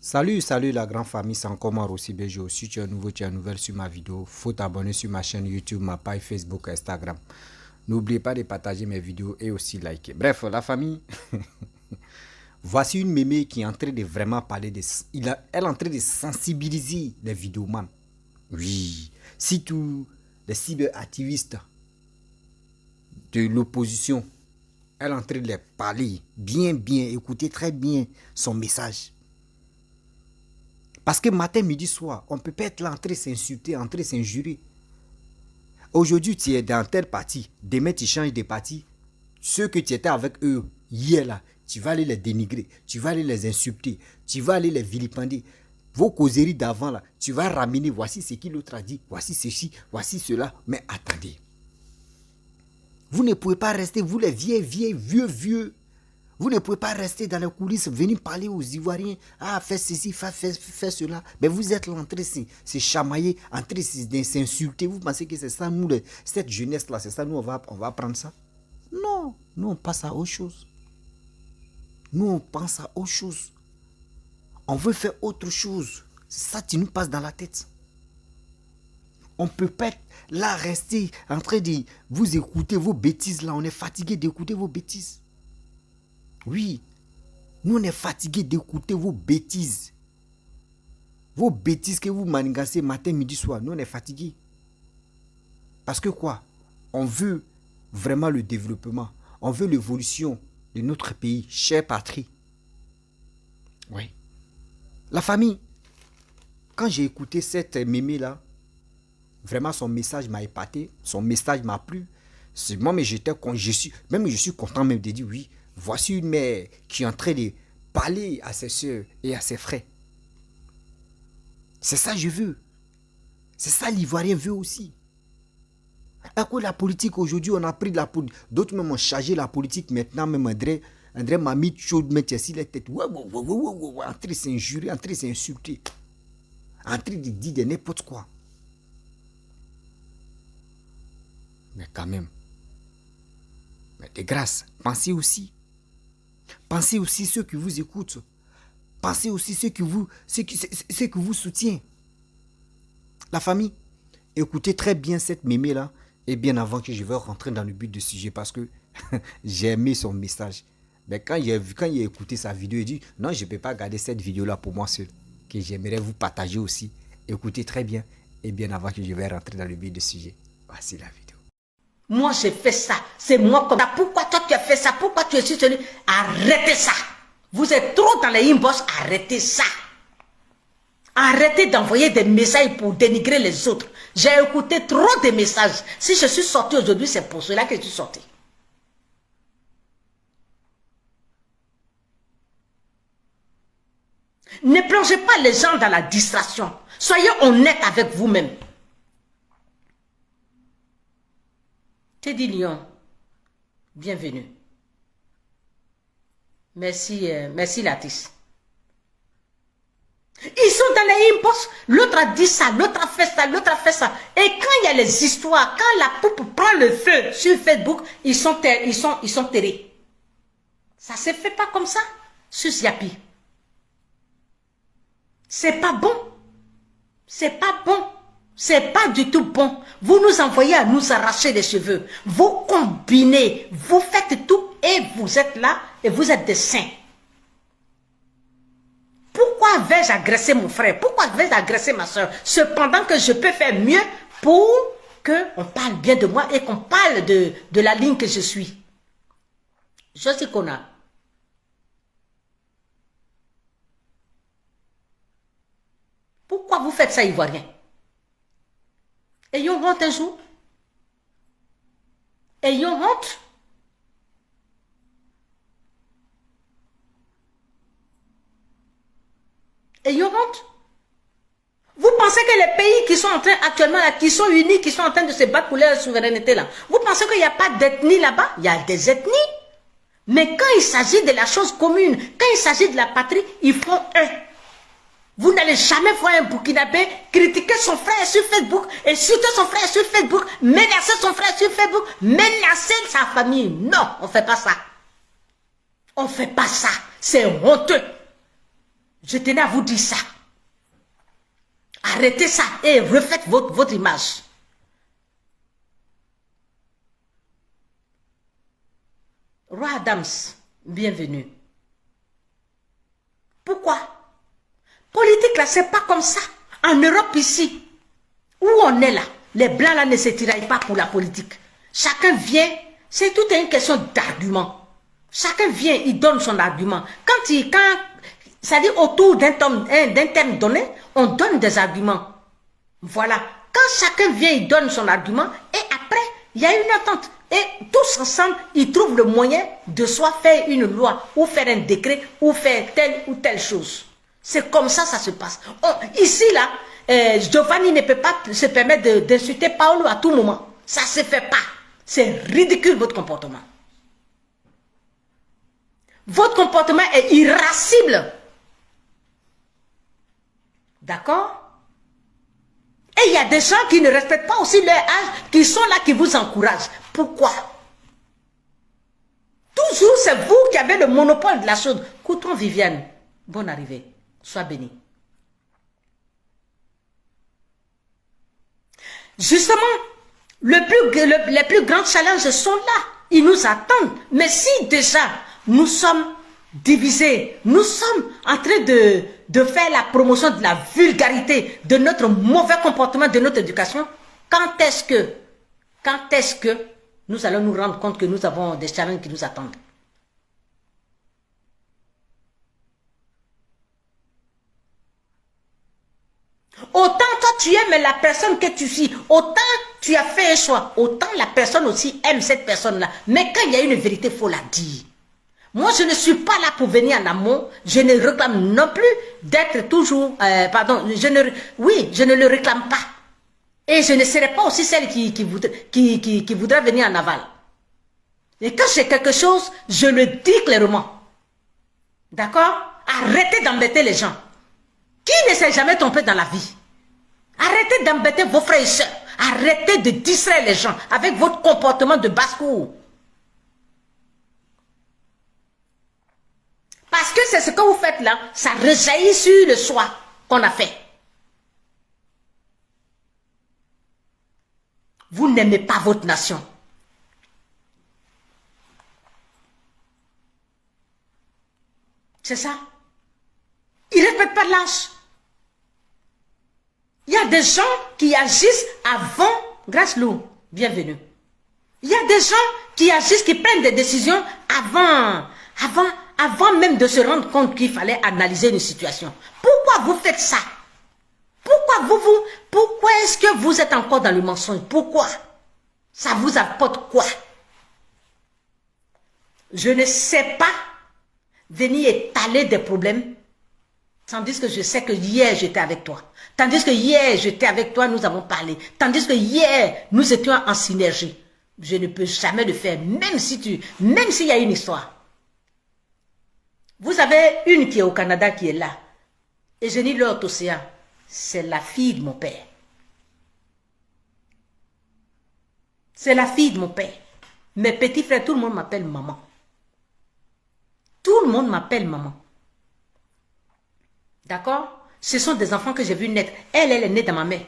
Salut la grande famille, c'est encore moi Rossi Bejo. Si tu es nouveau, tu es nouvelle sur ma vidéo, faut t'abonner sur ma chaîne YouTube, ma page Facebook, Instagram. N'oubliez pas de partager mes vidéos et aussi liker. Bref, la famille, voici une mémé qui est en train de vraiment parler de... Elle est en train de sensibiliser les vidéomans. Oui, si tous les cyberactivistes de l'opposition, elle est en train de les parler bien, écoutez très bien son message. Parce que matin, midi, soir, on ne peut pas être là en train de s'insulter, en train de s'injurer. Aujourd'hui, tu es dans tel parti. Demain, tu changes de parti. Ceux que tu étais avec eux hier, là, tu vas aller les dénigrer. Tu vas aller les insulter. Tu vas aller les vilipender. Vos causeries d'avant, là, tu vas ramener. Voici ce que l'autre a dit. Voici ceci, voici cela. Mais attendez. Vous ne pouvez pas rester, vous les vieux. Vous ne pouvez pas rester dans les coulisses, venir parler aux Ivoiriens. Ah, fais ceci, fais cela. Mais vous êtes là en train de se chamailler, en train de s'insulter. Vous pensez que c'est ça, nous, cette jeunesse-là, c'est ça, nous, on va prendre ça? Non, nous, on passe à autre chose. Nous, on pense à autre chose. On veut faire autre chose. C'est ça qui nous passe dans la tête. On ne peut pas être là, rester en train de vous écouter vos bêtises là. On est fatigué d'écouter vos bêtises. Oui, nous on est fatigué d'écouter vos bêtises. Vos bêtises que vous manigassez matin, midi, soir. Nous on est fatigués. Parce que quoi? On veut vraiment le développement. On veut l'évolution de notre pays, chère patrie. Oui. La famille, quand j'ai écouté cette mémé là, vraiment son message m'a épaté, son message m'a plu. Moi, mais je suis content même de dire oui. Voici une mère qui est en train de parler à ses soeurs et à ses frères. C'est ça que je veux. C'est ça l'Ivoirien veut aussi. À quoi la politique aujourd'hui, on a pris de la politique. D'autres même ont chargé la politique maintenant, même André m'a mis chaud de mettre ici la tête. En train de s'injurer, en train de s'insulter. En train de dire de n'importe quoi. Mais quand même. Mais de grâce, pensez aussi. Pensez aussi ceux qui vous écoutent. Pensez aussi ceux qui vous soutiennent. La famille, écoutez très bien cette mémé-là. Et bien avant que je vais rentrer dans le but du sujet. Parce que j'ai aimé son message. Mais quand il a écouté sa vidéo, il dit non, je ne peux pas garder cette vidéo-là pour moi seul. Que j'aimerais vous partager aussi. Écoutez très bien. Et bien avant que je vais rentrer dans le but du sujet. Voici la vidéo. Moi, j'ai fait ça. C'est moi comme ça. Pourquoi toi, tu as fait ça? Pourquoi tu es soutenu? Arrêtez ça. Vous êtes trop dans les inbox. Arrêtez ça. Arrêtez d'envoyer des messages pour dénigrer les autres. J'ai écouté trop de messages. Si je suis sorti aujourd'hui, c'est pour cela que je suis sorti. Ne plongez pas les gens dans la distraction. Soyez honnête avec vous-même. Teddy Lyon, bienvenue. Merci, merci Latis. Ils sont dans les inbox. L'autre a dit ça, l'autre a fait ça, l'autre a fait ça. Et quand il y a les histoires, quand la poupe prend le feu sur Facebook, ils sont terrés. Ça ne se fait pas comme ça sur Yapi. C'est pas bon. C'est pas bon. C'est pas du tout bon. Vous nous envoyez à nous arracher les cheveux. Vous combinez. Vous faites tout et vous êtes là et vous êtes des saints. Pourquoi vais-je agresser mon frère? Pourquoi vais-je agresser ma soeur? Cependant que je peux faire mieux pour qu'on parle bien de moi et qu'on parle de la ligne que je suis. Josie Kona. Pourquoi vous faites ça, Ivoirien? Ayons honte un jour. Ayons honte. Ayons honte. Vous pensez que les pays qui sont en train actuellement, là, qui sont unis, qui sont en train de se battre pour leur souveraineté, là, vous pensez qu'il n'y a pas d'ethnie là-bas? Il y a des ethnies. Mais quand il s'agit de la chose commune, quand il s'agit de la patrie, ils font un. Vous n'allez jamais voir un Burkinabé critiquer son frère sur Facebook, insulter son frère sur Facebook, menacer son frère sur Facebook, menacer sa famille. Non, on ne fait pas ça. On ne fait pas ça. C'est honteux. Je tenais à vous dire ça. Arrêtez ça et refaites votre image. Roi Adams, bienvenue. Pourquoi? Politique là, c'est pas comme ça. En Europe ici, où on est là, les blancs là ne se tiraillent pas pour la politique. Chacun vient, c'est toute une question d'argument. Chacun vient, il donne son argument. Ça dit autour d'un terme donné, on donne des arguments. Voilà. Quand chacun vient, il donne son argument et après, il y a une attente. Et tous ensemble, ils trouvent le moyen de soit faire une loi ou faire un décret ou faire telle ou telle chose. C'est comme ça, ça se passe. Ici, là, Giovanni ne peut pas se permettre d'insulter Paolo à tout moment. Ça ne se fait pas. C'est ridicule, votre comportement. Votre comportement est irascible. D'accord? Et il y a des gens qui ne respectent pas aussi leur âge, qui sont là, qui vous encouragent. Pourquoi? Toujours, c'est vous qui avez le monopole de la chose. Coutron Viviane, bonne arrivée. Sois béni. Justement, les plus grands challenges sont là. Ils nous attendent. Mais si déjà nous sommes divisés, nous sommes en train de faire la promotion de la vulgarité, de notre mauvais comportement, de notre éducation, quand est-ce que nous allons nous rendre compte que nous avons des challenges qui nous attendent? Autant toi tu aimes la personne que tu suis, autant tu as fait un choix, autant la personne aussi aime cette personne-là. Mais quand il y a une vérité, il faut la dire. Moi, je ne suis pas là pour venir en amont. Je ne réclame non plus d'être toujours... je ne le réclame pas. Et je ne serai pas aussi celle qui voudra venir en aval. Et quand j'ai quelque chose, je le dis clairement. D'accord? Arrêtez d'embêter les gens. Qui ne s'est jamais trompé dans la vie? Arrêtez d'embêter vos frères et sœurs. Arrêtez de distraire les gens avec votre comportement de basse-cour. Parce que c'est ce que vous faites là, ça rejaillit sur le choix qu'on a fait. Vous n'aimez pas votre nation. C'est ça. Ils ne respectent pas l'âge. Il y a des gens qui agissent avant, grâce Lou, bienvenue. Il y a des gens qui agissent, qui prennent des décisions avant même de se rendre compte qu'il fallait analyser une situation. Pourquoi vous faites ça? Pourquoi est-ce que vous êtes encore dans le mensonge? Pourquoi? Ça vous apporte quoi? Je ne sais pas venir étaler des problèmes, tandis que je sais que hier j'étais avec toi. Tandis que hier j'étais avec toi, nous avons parlé. Tandis que hier nous étions en synergie. Je ne peux jamais le faire, même s'il y a une histoire. Vous avez une qui est au Canada qui est là. Et je dis l'autre océan. C'est la fille de mon père. C'est la fille de mon père. Mes petits frères, tout le monde m'appelle maman. Tout le monde m'appelle maman. D'accord? Ce sont des enfants que j'ai vu naître. Elle est née dans ma mère.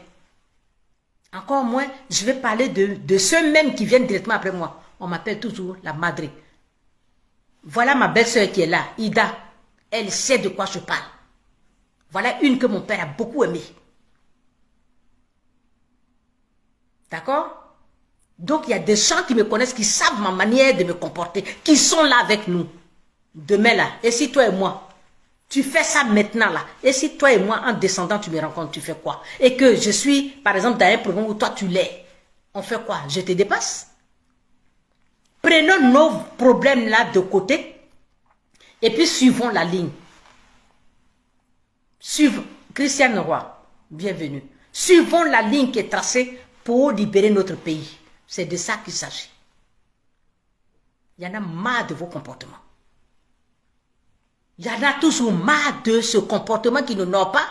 Encore moins, je vais parler de ceux-mêmes qui viennent directement après moi. On m'appelle toujours la madre. Voilà ma belle-sœur qui est là, Ida. Elle sait de quoi je parle. Voilà une que mon père a beaucoup aimée. D'accord? Donc il y a des gens qui me connaissent, qui savent ma manière de me comporter, qui sont là avec nous. Demain là, et si toi et moi, tu fais ça maintenant là, et si toi et moi en descendant tu me rencontres, tu fais quoi? Et que je suis par exemple dans un programme où toi tu l'es, on fait quoi? Je te dépasse? Prenons nos problèmes là de côté et puis suivons la ligne. Suivons, Christiane Roy, bienvenue. Suivons la ligne qui est tracée pour libérer notre pays. C'est de ça qu'il s'agit. Il y en a marre de vos comportements. Il y en a toujours marre de ce comportement qui n'honore pas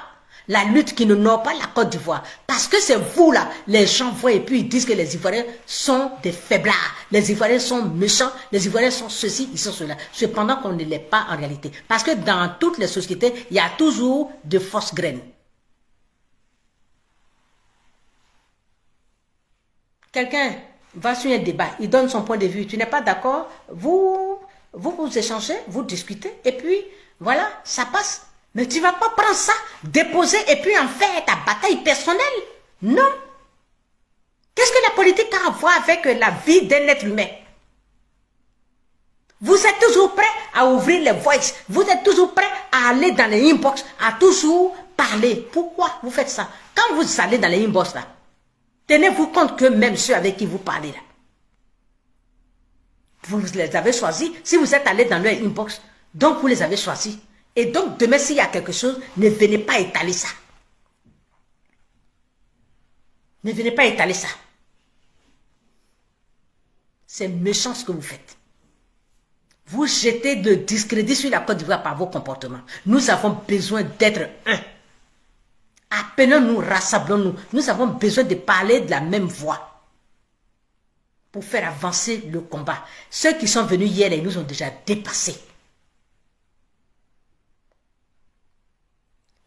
La lutte qui n'honore pas la Côte d'Ivoire. Parce que c'est vous là, les gens voient et puis ils disent que les Ivoiriens sont des faiblards. Les Ivoiriens sont méchants, les Ivoiriens sont ceci, ils sont cela. Cependant qu'on ne l'est pas en réalité. Parce que dans toutes les sociétés, il y a toujours de fausses graines. Quelqu'un va sur un débat, il donne son point de vue, tu n'es pas d'accord, vous échangez, vous discutez, et puis voilà, ça passe. Mais tu ne vas pas prendre ça, déposer, et puis en faire ta bataille personnelle. Non. Qu'est-ce que la politique a à voir avec la vie d'un être humain? Vous êtes toujours prêt à ouvrir les voices, vous êtes toujours prêt à aller dans les inbox, à toujours parler. Pourquoi vous faites ça? Quand vous allez dans les inbox là, tenez-vous compte que même ceux avec qui vous parlez là, vous les avez choisis. Si vous êtes allé dans leur inbox, donc vous les avez choisis. Et donc demain s'il y a quelque chose, ne venez pas étaler ça. Ne venez pas étaler ça. C'est méchant ce que vous faites. Vous jetez de discrédit sur la Côte d'Ivoire par vos comportements. Nous avons besoin d'être un. Appelons-nous, rassemblons-nous. Nous avons besoin de parler de la même voix pour faire avancer le combat. Ceux qui sont venus hier, ils nous ont déjà dépassés.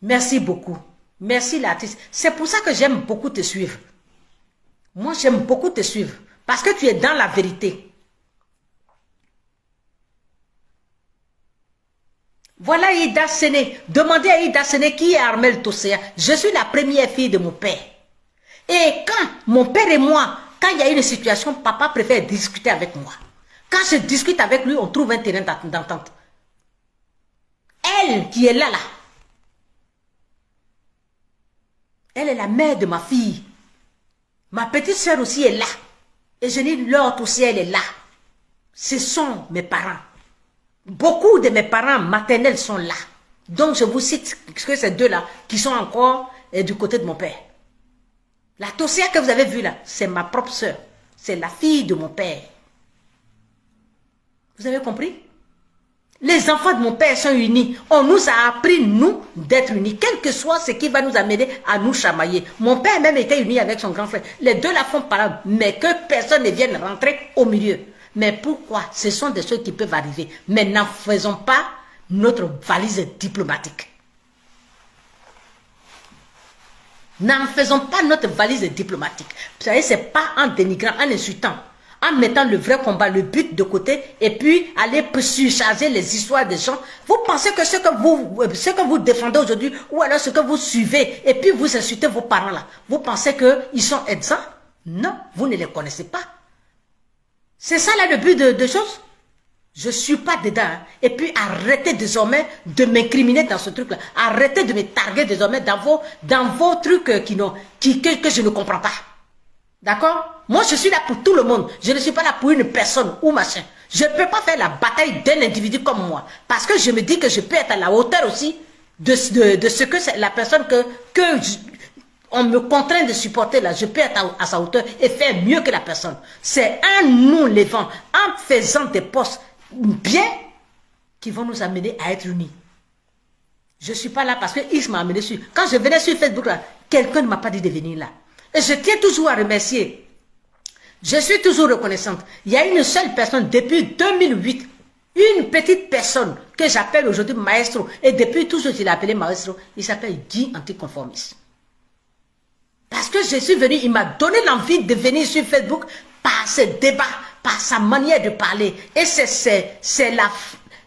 Merci beaucoup. Merci l'artiste. C'est pour ça que j'aime beaucoup te suivre. Moi, j'aime beaucoup te suivre parce que tu es dans la vérité. Voilà Ida Séné. Demandez à Ida Séné qui est Armel Tossea. Je suis la première fille de mon père. Et quand mon père et moi, quand il y a une situation, papa préfère discuter avec moi. Quand je discute avec lui, on trouve un terrain d'entente. Elle qui est là, elle est la mère de ma fille. Ma petite soeur aussi est là. Et je dis l'autre aussi, elle est là. Ce sont mes parents. Beaucoup de mes parents maternels sont là. Donc je vous cite que ces deux-là qui sont encore du côté de mon père. La Tosia que vous avez vue là, c'est ma propre soeur. C'est la fille de mon père. Vous avez compris? Les enfants de mon père sont unis. On nous a appris, nous, d'être unis. Quel que soit ce qui va nous amener à nous chamailler. Mon père même était uni avec son grand frère. Les deux là font parler, mais que personne ne vienne rentrer au milieu. Mais pourquoi? Ce sont des choses qui peuvent arriver. Mais n'en faisons pas notre valise diplomatique. N'en faisons pas notre valise diplomatique. Vous savez, ce n'est pas en dénigrant, en insultant, en mettant le vrai combat, le but de côté, et puis aller surcharger les histoires des gens. Vous pensez que ce que vous défendez aujourd'hui, ou alors ce que vous suivez, et puis vous insultez vos parents là, vous pensez qu'ils sont exempts? Non, vous ne les connaissez pas. C'est ça là le but de choses. Je ne suis pas dedans. Hein. Et puis arrêtez désormais de m'incriminer dans ce truc-là. Arrêtez de me targuer désormais dans vos trucs que je ne comprends pas. D'accord? Moi je suis là pour tout le monde. Je ne suis pas là pour une personne ou machin. Je ne peux pas faire la bataille d'un individu comme moi. Parce que je me dis que je peux être à la hauteur aussi de ce que c'est la personne on me contraint de supporter là, je peux être à sa hauteur et faire mieux que la personne. C'est en nous levant, en faisant des postes bien qui vont nous amener à être unis. Je ne suis pas là parce que X m'a amené sur. Quand je venais sur Facebook là, quelqu'un ne m'a pas dit de venir là. Et je tiens toujours à remercier. Je suis toujours reconnaissante. Il y a une seule personne depuis 2008, une petite personne que j'appelle aujourd'hui maestro, et depuis toujours je l'ai appelé maestro, il s'appelle Guy Anticonformiste. Parce que je suis venu, il m'a donné l'envie de venir sur Facebook par ses débats, par sa manière de parler. Et c'est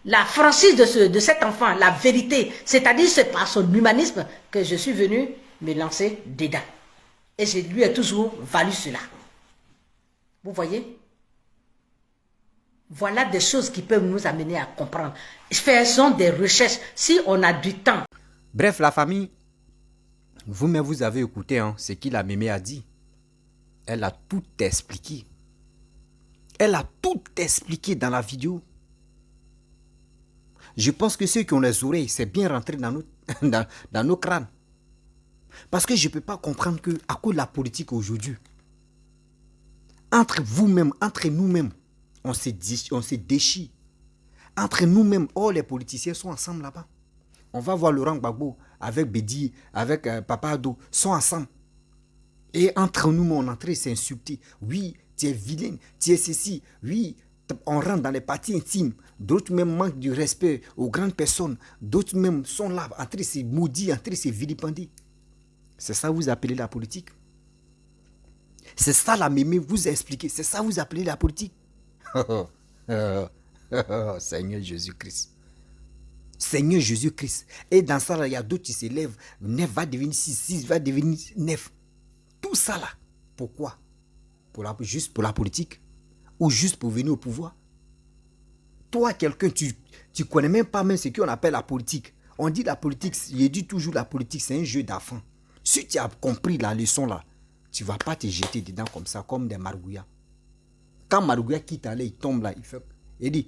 la franchise de cet enfant, la vérité. C'est-à-dire c'est par son humanisme que je suis venu me lancer dedans. Et je lui ai toujours valu cela. Vous voyez? Voilà des choses qui peuvent nous amener à comprendre. Faisons des recherches si on a du temps. Bref, la famille, vous-même, vous avez écouté hein, ce que la mémé a dit. Elle a tout expliqué. Elle a tout expliqué dans la vidéo. Je pense que ceux qui ont les oreilles, c'est bien rentré dans nos crânes. Parce que je ne peux pas comprendre que à cause de la politique aujourd'hui, entre vous-même, entre nous-mêmes, on se déchire. Entre nous-mêmes, oh les politiciens sont ensemble là-bas. On va voir Laurent Gbagbo avec Bédi, avec Papa Ado, sont ensemble. Et entre nous, on est en train de s'insulter. Oui, tu es vilaine, tu es ceci. Oui, on rentre dans les parties intimes. D'autres même manquent du respect aux grandes personnes. D'autres même sont là, en train de se maudire, en train de se vilipender. C'est ça que vous appelez la politique? C'est ça la mémé vous a expliqué. C'est ça que vous appelez la politique? Seigneur Jésus-Christ. Seigneur Jésus-Christ. Et dans ça, là, il y a d'autres qui se lèvent. 9 va devenir 6, 6 va devenir 9. Tout ça là. Pourquoi? Juste pour la politique? Ou juste pour venir au pouvoir? Toi, quelqu'un, tu connais même pas même ce qu'on appelle la politique. On dit la politique, je dis toujours la politique, c'est un jeu d'enfant. Si tu as compris la leçon là, tu ne vas pas te jeter dedans comme ça, comme des margouillas. Quand margouilla quitte en l'air, il tombe là, il dit,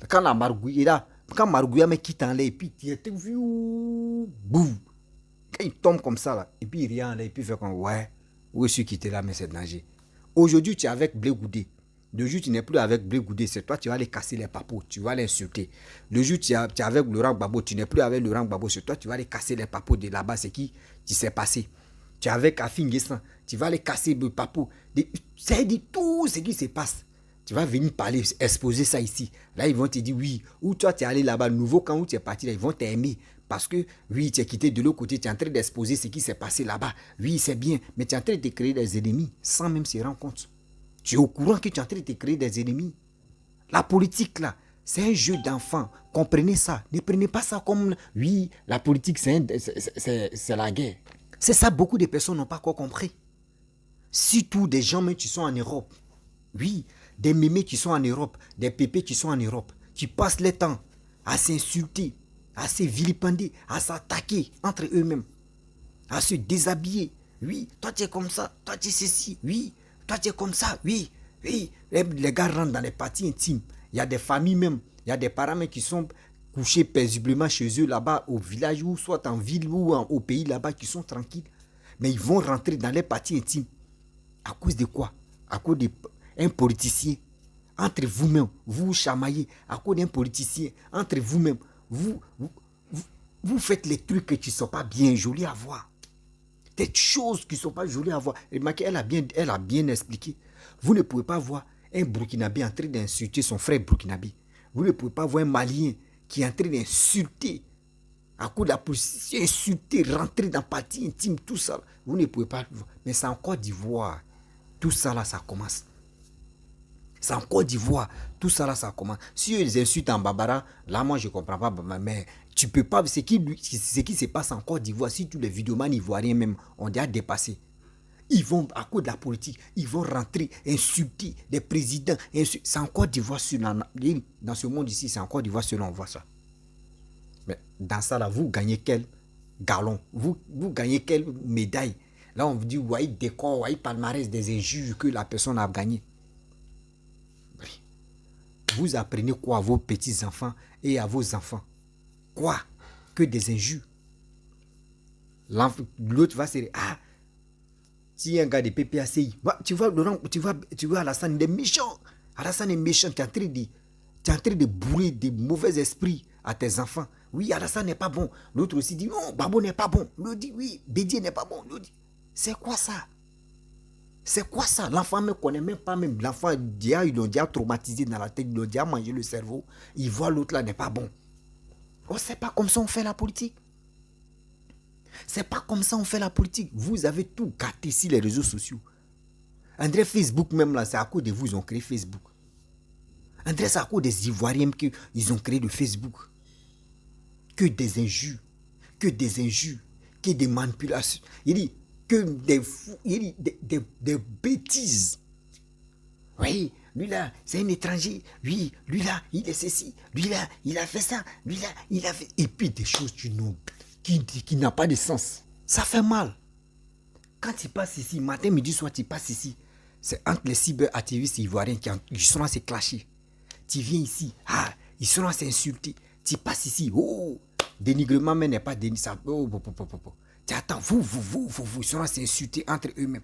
quand la margouilla, quand margouilla me quitte en l'air, et puis tu es vu, boum. Quand il tombe comme ça là, et puis il revient en l'air, et puis il fait comme, ouais, où est-ce qui était là, mais c'est danger. Aujourd'hui, tu es avec Blé Goudé. Le jour tu n'es plus avec Blé Goudé, c'est toi, tu vas aller casser les papos, tu vas l'insulter. Le jour tu es avec Laurent Gbagbo, tu n'es plus avec Laurent Gbagbo, c'est toi, tu vas aller casser les papos de là-bas, c'est qui s'est passé. Tu es avec Afin Guessan, tu vas aller casser le papo. C'est dit tout ce qui se passe. Tu vas venir parler, exposer ça ici. Là, ils vont te dire oui. Ou toi, tu es allé là-bas, nouveau camp où tu es parti, là, ils vont t'aimer. Parce que, oui, tu es quitté de l'autre côté, tu es en train d'exposer ce qui s'est passé là-bas. Oui, c'est bien, mais tu es en train de te créer des ennemis sans même se rendre compte. Tu es au courant que tu es en train de te créer des ennemis. La politique, là, c'est un jeu d'enfant. Comprenez ça. Ne prenez pas ça comme, oui, la politique, c'est la guerre. C'est ça, beaucoup de personnes n'ont pas encore compris. Surtout des gens même qui sont en Europe. Oui, des mémés qui sont en Europe, des pépés qui sont en Europe, qui passent le temps à s'insulter, à se vilipender, à s'attaquer entre eux-mêmes, à se déshabiller. Oui, toi tu es comme ça, toi tu es ceci, oui, toi tu es comme ça, oui, oui. Les gars rentrent dans les parties intimes. Il y a des familles même, il y a des parents même qui sont couchés paisiblement chez eux là-bas au village ou soit en ville ou au pays là-bas qui sont tranquilles. Mais ils vont rentrer dans les parties intimes. À cause de quoi? À cause d'un politicien. Entre vous-même, vous chamaillez. À cause d'un politicien. Entre vous-même, vous faites les trucs qui ne sont pas bien jolis à voir. Des choses qui ne sont pas jolies à voir. Remarquez, elle a bien expliqué. Vous ne pouvez pas voir un Burkinabé en train d'insulter son frère Burkinabé. Vous ne pouvez pas voir un Malien qui est en train d'insulter, à cause de la police, insulter, rentrer dans la partie intime, tout ça. Vous ne pouvez pas le voir. Mais c'est en Côte d'Ivoire. Tout ça là, ça commence. C'est en Côte d'Ivoire. Tout ça là, ça commence. Si ils insultent en Bambara, là, moi, je ne comprends pas. Mais tu peux pas. Ce qui se passe en Côte d'Ivoire, si tous les vidéomans ivoiriens même, ont déjà dépassé. Ils vont, à cause de la politique, ils vont rentrer, insulter des présidents. C'est en Côte d'Ivoire, dans ce monde ici, c'est en Côte d'Ivoire selon on voit ça. Mais dans ça là, vous gagnez quel galon? Vous gagnez quelle médaille? Là, on vous dit, voyez décor, voyez palmarès des injures que la personne a gagné. Vous apprenez quoi à vos petits-enfants et à vos enfants? Quoi? Que des injures. L'autre va se dire, ah, si un gars de PPACI, tu vois Alassane, il est méchant. Alassane est méchant, tu es en train de bourrer des mauvais esprits à tes enfants. Oui, Alassane n'est pas bon. L'autre aussi dit, non, Babo n'est pas bon. L'autre dit, oui, Bédier n'est pas bon. L'autre dit, c'est quoi ça? C'est quoi ça? L'enfant ne connaît même pas, même l'enfant, ils l'ont déjà traumatisé dans la tête, ils l'ont déjà mangé le cerveau. Il voit l'autre là n'est pas bon. Oh, c'est pas comme ça on fait la politique. C'est pas comme ça on fait la politique. Vous avez tout gâté sur les réseaux sociaux. André, Facebook même là, c'est à cause de vous, ils ont créé Facebook. André, c'est à cause des Ivoiriens qu'ils ont créé le Facebook. Que des injures. Que des injures. Que des manipulations. Il dit que des bêtises. Oui, lui là, c'est un étranger. Oui, lui là, il est ceci. Lui là, il a fait ça. Lui là, il a fait... Et puis des choses qui n'ont pas de sens. Ça fait mal. Quand tu passes ici, matin, midi, soir, tu passes ici. C'est entre les cyberactivistes ivoiriens qui sont à se clasher. Tu viens ici, ah, ils sont à s'insulter. Tu passes ici, oh, dénigrement mais n'est pas dénigrement. Oh, tu attends, vous sont à s'insulter entre eux-mêmes.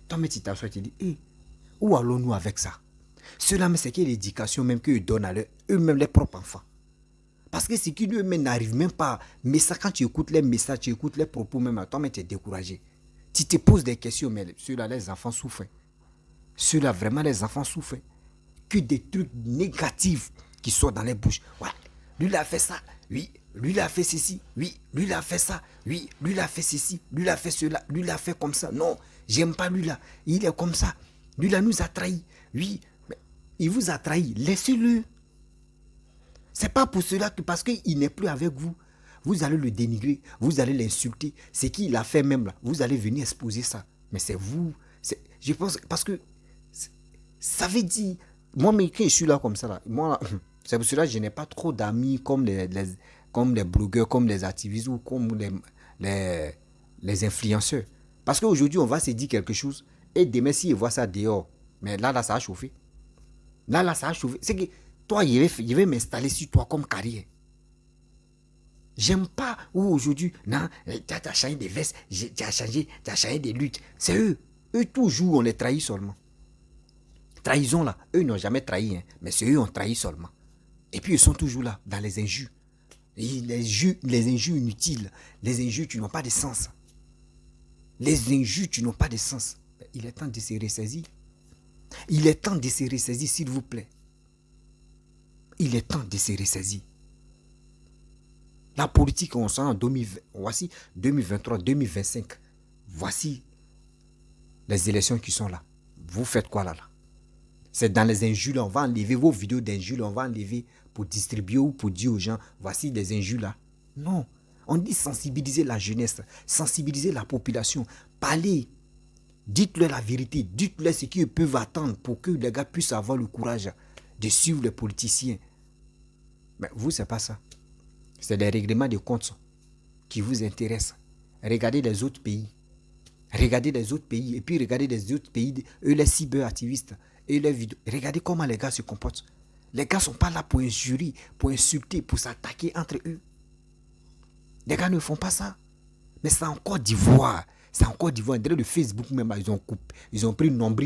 Toi, mais tu t'assois, tu dis, hey, où allons-nous avec ça? Cela, c'est quelle éducation même qu'ils donnent à eux-mêmes, les propres enfants. Parce que ce qui lui-même n'arrive même pas. Mais ça, quand tu écoutes les messages, tu écoutes les propos, même à toi, mais tu es découragé. Tu te poses des questions, mais ceux-là, les enfants souffrent. Ceux-là, vraiment, les enfants souffrent. Que des trucs négatifs qui sortent dans les bouches. Ouais, lui, il a fait ça. Oui, lui, il a fait ceci. Oui, lui, il a fait ça. Oui, lui, il a fait ceci. Lui, il a fait cela. Lui, il a fait comme ça. Non, j'aime pas lui là. Il est comme ça. Lui, là, nous a trahis. Oui, mais il vous a trahi. Laissez-le. C'est pas pour cela que parce qu'il n'est plus avec vous, vous allez le dénigrer, vous allez l'insulter. Ce qu'il a fait même là, vous allez venir exposer ça. Mais c'est vous. Je pense parce que ça veut dire, moi, mais quand je suis là comme ça, là, moi, c'est pour cela que je n'ai pas trop d'amis comme comme les blogueurs, comme les activistes ou comme les influenceurs. Parce qu'aujourd'hui, on va se dire quelque chose et demain, s'ils voient ça dehors, mais là, ça a chauffé. Là, ça a chauffé. C'est que toi, je vais m'installer sur toi comme carrière. J'aime pas où aujourd'hui, non, tu as changé des vestes, tu as changé des luttes. C'est eux. Eux, toujours, on les trahit seulement. Trahison là, eux n'ont jamais trahi, hein, mais c'est eux qui ont trahi seulement. Et puis ils sont toujours là, dans les injures. Et les injures inutiles, les injures qui n'ont pas de sens. Les injures qui n'ont pas de sens. Il est temps de se ressaisir. Il est temps de se ressaisir, s'il vous plaît. Il est temps de se ressaisir. La politique, on sent en 2020, voici 2023, 2025. Voici les élections qui sont là. Vous faites quoi là? C'est dans les injures là, on va enlever vos vidéos d'injures, on va enlever pour distribuer ou pour dire aux gens, voici des injures là. Non, on dit sensibiliser la jeunesse, sensibiliser la population, parler, dites-leur la vérité, dites-leur ce qu'ils peuvent attendre pour que les gars puissent avoir le courage de suivre les politiciens. Mais vous, c'est pas ça. C'est les règlements de comptes qui vous intéressent. Regardez les autres pays. Regardez les autres pays. Et puis regardez les autres pays, eux les cyberactivistes et les vidéos. Regardez comment les gars se comportent. Les gars ne sont pas là pour injurer, pour insulter, pour s'attaquer entre eux. Les gars ne font pas ça. Mais c'est en Côte d'Ivoire. C'est en Côte d'Ivoire. Derrière le Facebook même, ils ont pris le nombre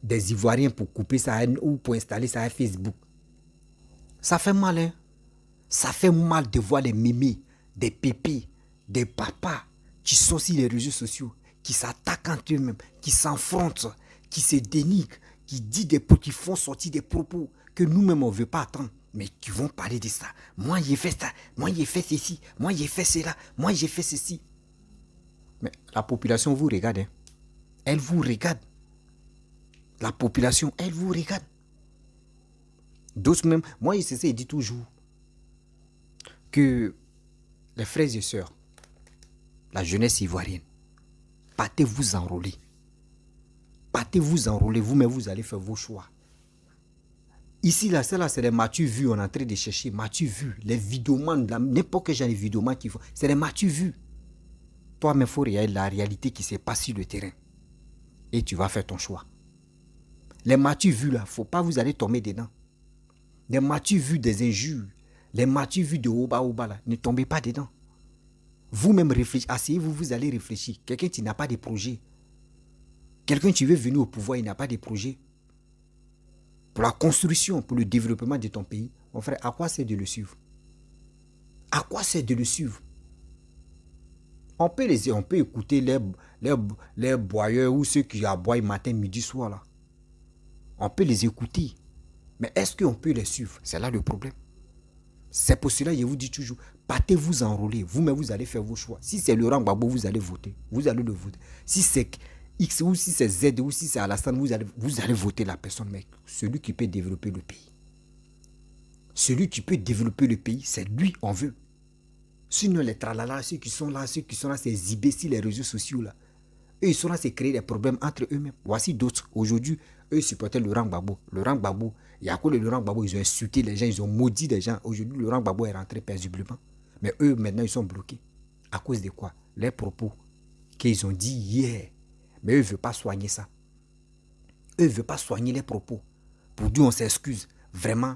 des Ivoiriens pour couper ça ou pour installer ça à Facebook. Ça fait mal, hein. Ça fait mal de voir les mémés, des pépés, des papas qui sont sur les réseaux sociaux, qui s'attaquent entre eux-mêmes, qui s'affrontent, qui se dénigrent, qui font sortir des propos que nous-mêmes on ne veut pas attendre, mais qui vont parler de ça. Moi j'ai fait ça, moi j'ai fait ceci, moi j'ai fait cela, moi j'ai fait ceci. Mais la population vous regarde, hein. Elle vous regarde. La population, elle vous regarde. D'autres même, moi je dis toujours que les frères et sœurs, la jeunesse ivoirienne, partez vous enrôler. Partez vous enrôler, vous-même vous allez faire vos choix. Ici, là, c'est les Mathieu vus, on est en train de chercher Mathieu vus, les vidéomans, n'importe quel genre de vidéomans qui font, c'est les Mathieu vus. Toi-même, il faut regarder la réalité qui se passe sur le terrain. Et tu vas faire ton choix. Les Mathieu vus, là, il ne faut pas vous aller tomber dedans. Les Mathieu vus des injures, les Mathieu vus de Oba, là, ne tombez pas dedans. Vous-même réfléchissez, asseyez-vous, vous allez réfléchir. Quelqu'un qui n'a pas de projet. Quelqu'un qui veut venir au pouvoir, il n'a pas de projet. Pour la construction, pour le développement de ton pays, mon frère, à quoi c'est de le suivre? À quoi c'est de le suivre? On peut écouter les boyeurs ou ceux qui aboient matin, midi, soir là. On peut les écouter. Mais est-ce qu'on peut les suivre? C'est là le problème. C'est pour cela que je vous dis toujours, partez vous enrôler. Vous-même, vous allez faire vos choix. Si c'est Laurent Gbagbo, vous allez voter. Vous allez le voter. Si c'est X ou si c'est Z ou si c'est Alassane, vous allez voter la personne. Mais celui qui peut développer le pays. Celui qui peut développer le pays, c'est lui, on veut. Sinon, les tralala, ceux qui sont là, ces imbéciles, les réseaux sociaux là. Eux, ils sont là, c'est créer des problèmes entre eux-mêmes. Voici d'autres. Aujourd'hui, eux supportaient Laurent Gbagbo. Laurent Gbagbo, il y a quoi le Laurent Gbagbo, ils ont insulté les gens, ils ont maudit les gens. Aujourd'hui, Laurent Gbagbo est rentré paisiblement. Mais eux, maintenant, ils sont bloqués. À cause de quoi? Les propos qu'ils ont dit hier. Mais eux ne veulent pas soigner ça. Eux ne veulent pas soigner les propos. Pour dire on s'excuse. Vraiment.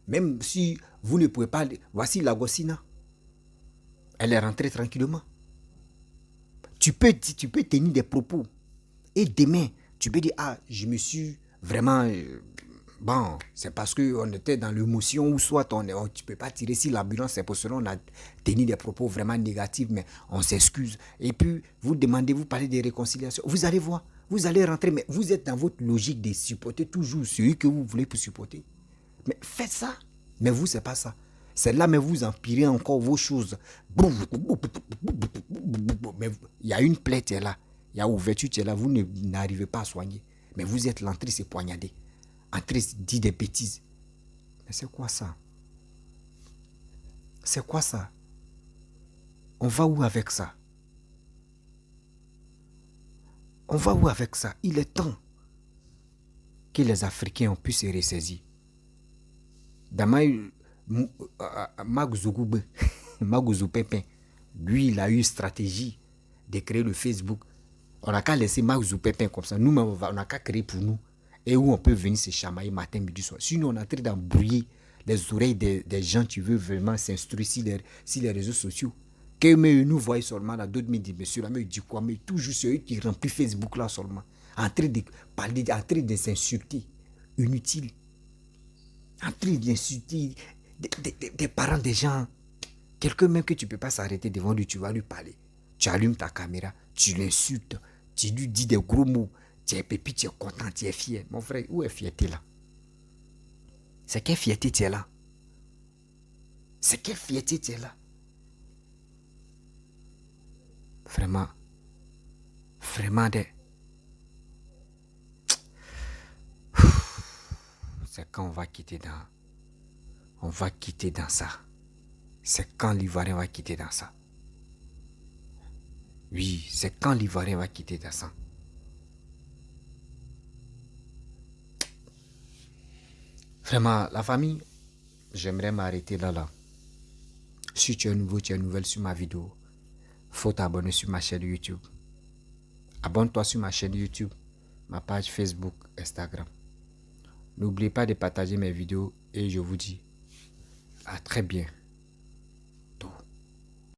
Même si vous ne pouvez pas... Voici la Gossina. Elle est rentrée tranquillement. Tu peux tenir des propos. Et demain, tu peux dire, ah, je me suis vraiment... Bon, c'est parce qu'on était dans l'émotion ou soit tu ne peux pas tirer si l'ambulance, c'est pour cela qu'on a tenu des propos vraiment négatifs, mais on s'excuse. Et puis, vous demandez, vous parlez de réconciliation. Vous allez voir, vous allez rentrer, mais vous êtes dans votre logique de supporter toujours celui que vous voulez pour supporter. Mais faites ça. Mais vous, c'est pas ça. C'est là, mais vous empirez encore vos choses. Mais il y a une plaie, tu es là. Il y a ouverture, tu es là. Vous n'arrivez pas à soigner. Mais vous êtes l'entrée, c'est poignardé. Entrée, dit des bêtises. Mais c'est quoi ça? C'est quoi ça? On va où avec ça? On va où avec ça? Il est temps que les Africains ont pu se ressaisir. Damaï Magzougou Pépin, lui, il a eu une stratégie de créer le Facebook. On n'a qu'à laisser Magzougou Pépin comme ça. Nous, on n'a qu'à créer pour nous. Et où on peut venir se chamailler matin, midi, soir. Sinon, on est en train d'embrouiller les oreilles des gens qui veulent vraiment s'instruire sur les réseaux sociaux. Que nous voyons seulement là, d'autres me disent, monsieur, là, mais il dit quoi? Mais toujours ceux qui remplissent Facebook là seulement. En train de parler, en train de s'insulter. Inutile. En train d'insulter des parents des gens. Quelqu'un même que tu ne peux pas s'arrêter devant lui, tu vas lui parler. Tu allumes ta caméra, tu l'insultes, tu lui dis des gros mots. Tu es pépi, tu es content, tu es fier. Mon frère, où est fierté là? C'est quelle fierté tu es là? C'est quelle fierté tu es là? Vraiment, vraiment c'est quand on va quitter dans ça. C'est quand l'Ivoirien va quitter dans ça. Oui, c'est quand l'Ivoirien va quitter dans ça. Vraiment, la famille, j'aimerais m'arrêter là. Si tu es nouveau, tu es nouvelle sur ma vidéo, faut t'abonner sur ma chaîne YouTube. Abonne-toi sur ma chaîne YouTube, ma page Facebook, Instagram. N'oubliez pas de partager mes vidéos et je vous dis à très bien.